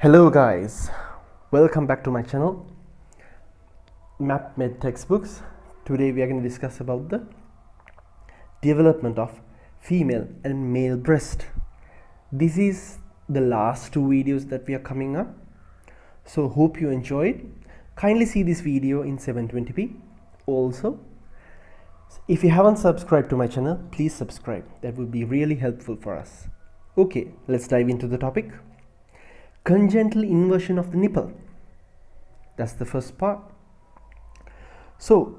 Hello guys, welcome back to my channel MapMed Textbooks. Today we are going to discuss about the development of female and male breast. This is the last two videos that we are coming up, so hope you enjoyed. Kindly see this video in 720p. Also, if you haven't subscribed to my channel, please subscribe. That would be really helpful for us. Okay, let's dive into the topic. Congenital inversion of the nipple. That's the first part. So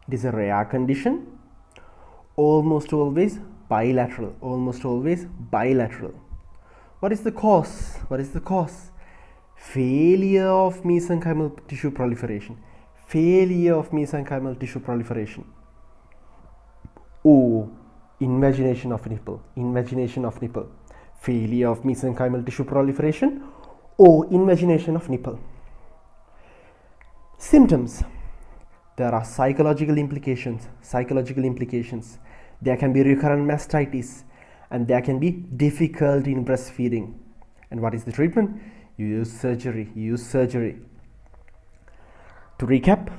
it is a rare condition, almost always bilateral. What is the cause? Failure of mesenchymal tissue proliferation. Or invagination of nipple. Failure of mesenchymal tissue proliferation or invagination of nipple. Symptoms. There are psychological implications. There can be recurrent mastitis and there can be difficulty in breastfeeding. And what is the treatment? You use surgery. To recap,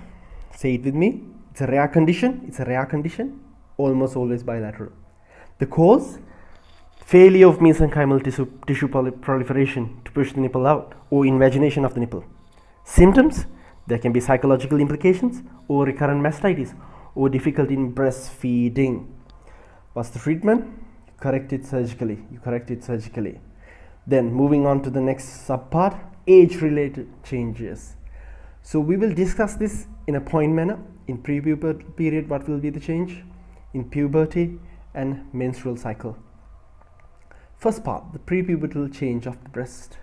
say it with me. It's a rare condition. Almost always bilateral. The cause? Failure of mesenchymal tissue proliferation to push the nipple out or invagination of the nipple. Symptoms, there can be psychological implications or recurrent mastitis or difficulty in breastfeeding. What's the treatment? You correct it surgically. Then moving on to the next subpart, age-related changes. So we will discuss this in a point manner. In pre-pubertal period, what will be the change? In puberty and menstrual cycle. First part, the prepubertal change of the breast.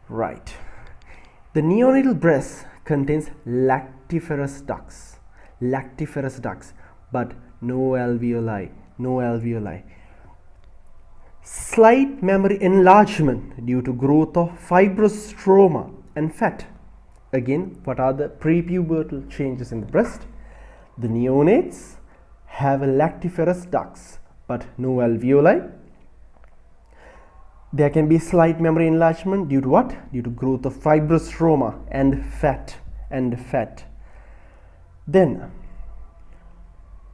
Right. The neonatal breast contains lactiferous ducts, but no alveoli. Slight mammary enlargement due to growth of fibrous stroma and fat. Again, what are the prepubertal changes in the breast? The neonates have lactiferous ducts but no alveoli. There can be slight mammary enlargement due to what? Due to growth of fibrous stroma and fat. Then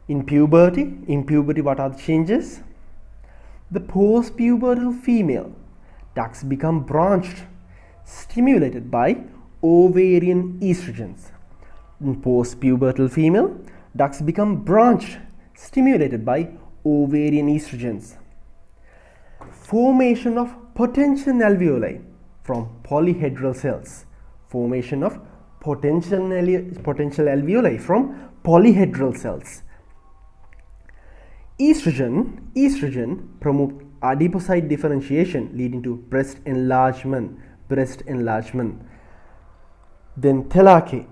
in puberty, what are the changes? The postpubertal female ducts become branched, stimulated by ovarian estrogens. In postpubertal female, ducts become branched, stimulated by ovarian estrogens. Formation of potential alveoli from polyhedral cells. Estrogen promote adipocyte differentiation, leading to breast enlargement. Then telarche.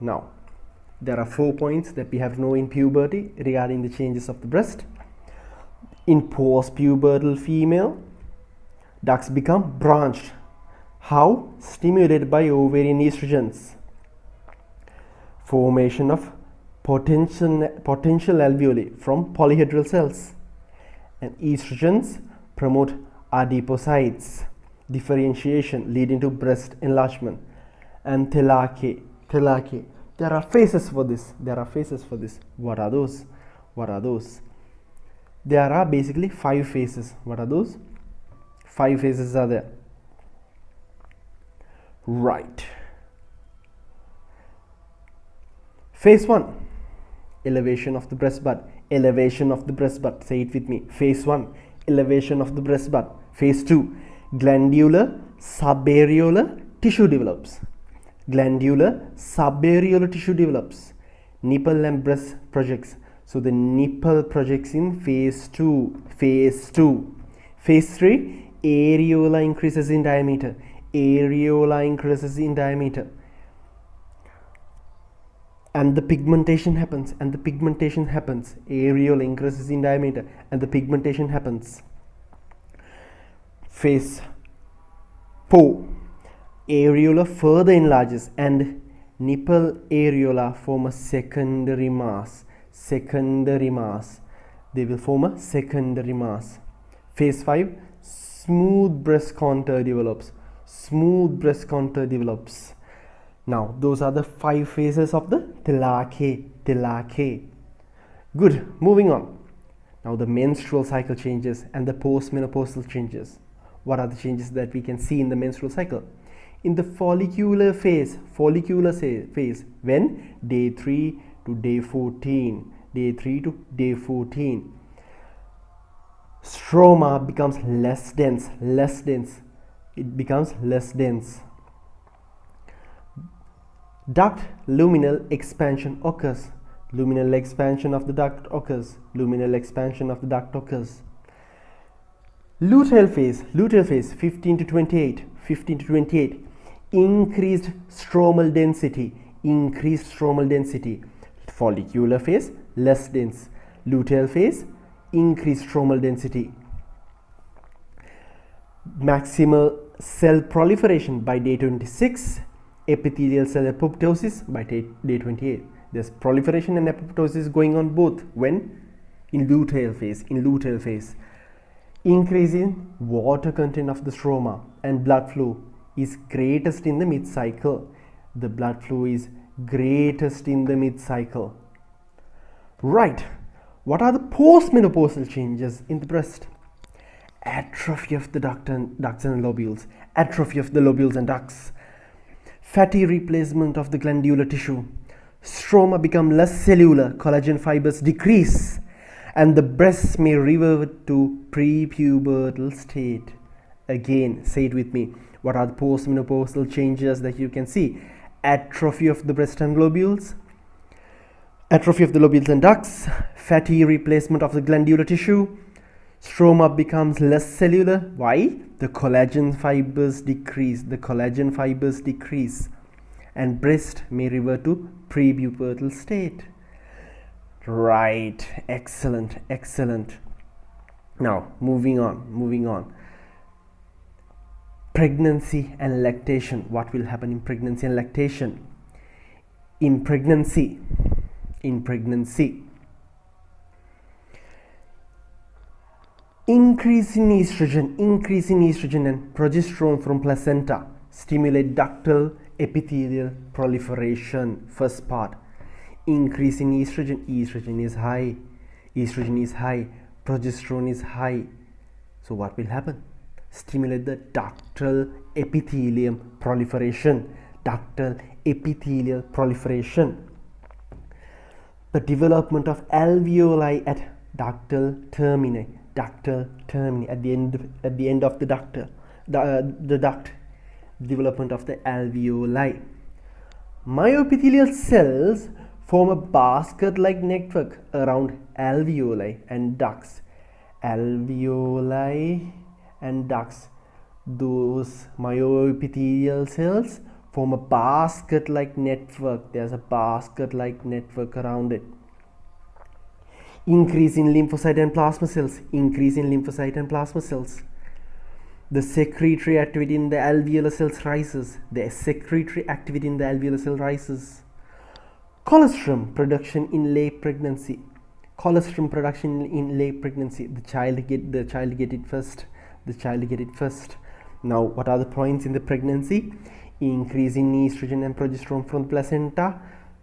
Now, there are 4 points that we have to know in puberty regarding the changes of the breast. In postpubertal female, ducts become branched. How? Stimulated by ovarian estrogens. Formation of potential alveoli from polyhedral cells. And estrogens promote adipocytes differentiation, leading to breast enlargement. And telarche. There are phases for this. What are those? There are basically 5 phases. What are those? 5 phases are there. Right. Phase 1, elevation of the breast bud. Say it with me. Phase 1, elevation of the breast bud. Phase 2, glandular subareolar tissue develops. Nipple and breast projects. So the nipple projects in phase 2. Phase 3, areola increases in diameter. And the pigmentation happens. Areola increases in diameter and the pigmentation happens. Phase 4, areola further enlarges and nipple areola form a secondary mass. They will form a secondary mass. Phase 5, smooth breast contour develops. Smooth breast contour develops. Now, those are the 5 phases of the Thelake. Good. Moving on. Now, the menstrual cycle changes and the postmenopausal changes. What are the changes that we can see in the menstrual cycle? In the follicular phase, when day 3 to day 14, stroma becomes less dense. It becomes less dense. Duct luminal expansion occurs. Luminal expansion of the duct occurs. Luteal phase 15 to 28. Increased stromal density. Follicular phase, less dense. Luteal phase, increased stromal density. Maximal cell proliferation by day 26. Epithelial cell apoptosis by day 28. There's proliferation and apoptosis going on both when? In luteal phase. Increase in water content of the stroma and blood flow is greatest in the mid-cycle. The blood flow is greatest in the mid-cycle. Right. What are the postmenopausal changes in the breast? Atrophy of the ducts and lobules. Atrophy of the lobules and ducts. Fatty replacement of the glandular tissue. Stroma become less cellular. Collagen fibers decrease. And the breasts may revert to prepubertal state. Again, say it with me. What are the postmenopausal changes that you can see? Atrophy of the breast and lobules. Atrophy of the lobules and ducts. Fatty replacement of the glandular tissue. Stroma becomes less cellular. Why? The collagen fibers decrease. And breast may revert to prepubertal state. Right. Excellent. Now, moving on. Pregnancy and lactation. What will happen in pregnancy and lactation? In pregnancy, increase in estrogen and progesterone from placenta stimulate ductal epithelial proliferation. First part. Increase in estrogen is high, progesterone is high. So what will happen? Stimulate the ductal epithelium proliferation. The development of alveoli at ductal termini at the end of the duct. Development of the alveoli. Myoepithelial cells form a basket-like network around alveoli and ducts. Those myoepithelial cells form a basket-like network. There's a basket-like network around it. Increase in lymphocyte and plasma cells. The secretory activity in the alveolar cells rises. Colostrum production in late pregnancy. The child get it first. Now, what are the points in the pregnancy? Increase in estrogen and progesterone from the placenta.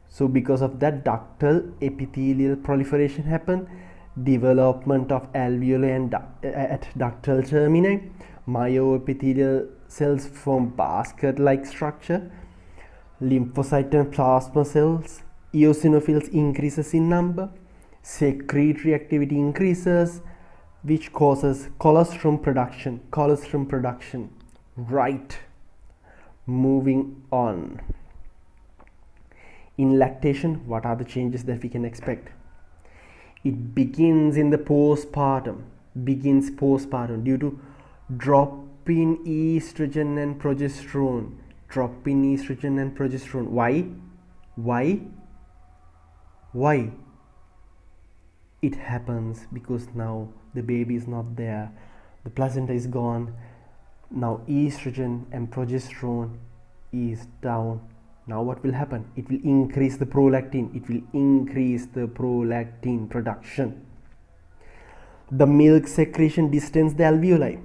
So because of that, ductal epithelial proliferation happen. Development of alveoli and at ductal termini. Myoepithelial cells form basket-like structure. Lymphocyte and plasma cells, eosinophils increases in number. Secretory activity increases, which causes colostrum production. Right. Moving on. In lactation, what are the changes that we can expect? It begins in the postpartum. Due to drop in estrogen and progesterone. Why? It happens because now the baby is not there, the placenta is gone. Now estrogen and progesterone is down. Now what will happen? It will increase the prolactin. Production. The milk secretion distends the alveoli.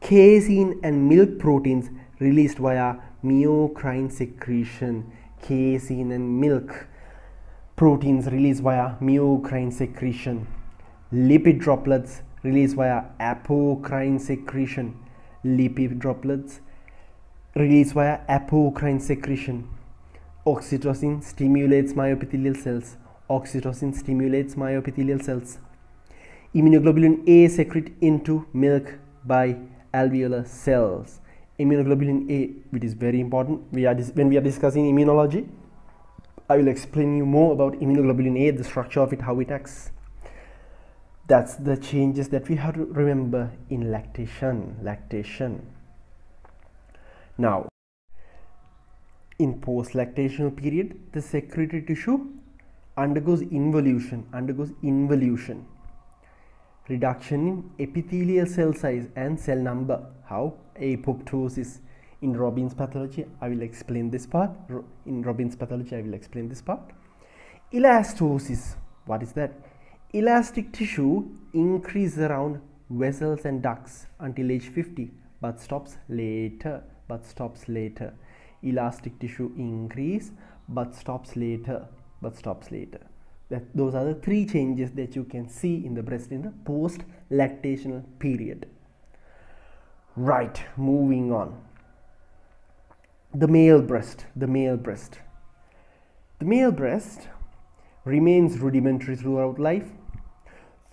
casein and milk proteins released via meiocrine secretion. Casein and milk proteins released via meiocrine secretion. Lipid droplets released via apocrine secretion. Lipid droplets released via apocrine secretion. Oxytocin stimulates myoepithelial cells. Oxytocin stimulates myoepithelial cells. Immunoglobulin A secrete into milk by alveolar cells. Immunoglobulin A, which is very important. When we are discussing immunology, I will explain you more about immunoglobulin A, the structure of it, how it acts. That's the changes that we have to remember in lactation. Now, in post-lactational period, the secretory tissue undergoes involution. Reduction in epithelial cell size and cell number. How? Apoptosis. In Robin's pathology, I will explain this part. Elastosis. What is that? Elastic tissue increases around vessels and ducts until age 50, but stops later. Elastic tissue increase, but stops later. Those are the three changes that you can see in the breast in the post-lactational period. Right, moving on. The male breast remains rudimentary throughout life,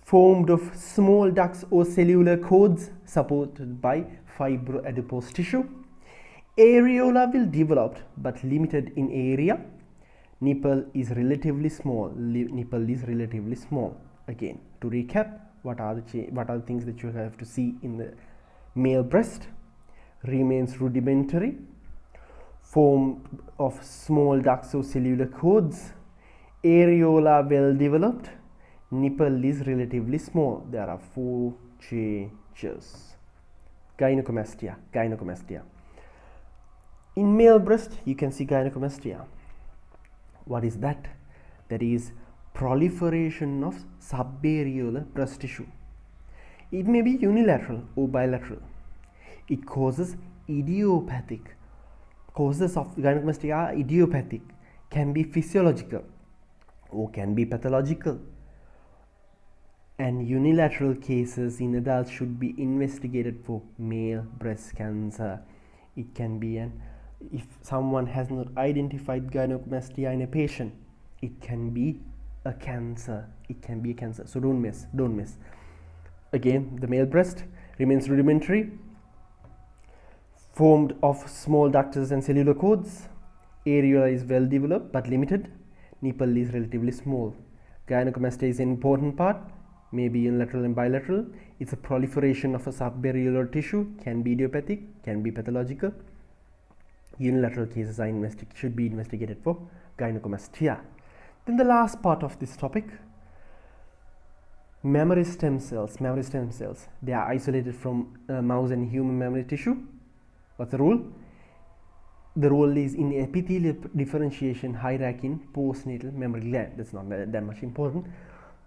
formed of small ducts or cellular cords supported by fibroadipose tissue. Areola will develop but limited in area. Nipple is relatively small. Again, to recap, what are the things that you have to see in the male breast? Remains rudimentary, formed of small ducts or cellular cords. Areola well developed. Nipple is relatively small. There are 4 changes. Gynecomastia. In male breast, you can see gynecomastia. What is that? That is proliferation of subareolar breast tissue. It may be unilateral or bilateral. It causes idiopathic. Causes of gynecomastia are idiopathic, can be physiological or can be pathological. And unilateral cases in adults should be investigated for male breast cancer. It can be if someone has not identified gynecomastia in a patient, it can be a cancer. So don't miss. Again, the male breast remains rudimentary, formed of small ducts and cellular cords. Areola is well developed but limited. Nipple is relatively small. Gynecomastia is an important part, may be unilateral and bilateral. It's a proliferation of a subareolar tissue, can be idiopathic, can be pathological. Unilateral cases are should be investigated for gynecomastia. Then the last part of this topic, mammary stem cells. They are isolated from mouse and human mammary tissue. What's the role? The role is in epithelial differentiation hierarchy in postnatal mammary gland. That's not that much important,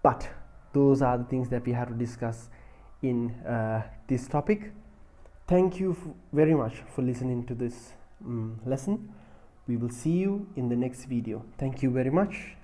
but those are the things that we have to discuss in this topic. Thank you very much for listening to this lesson. We will see you in the next video. Thank you very much.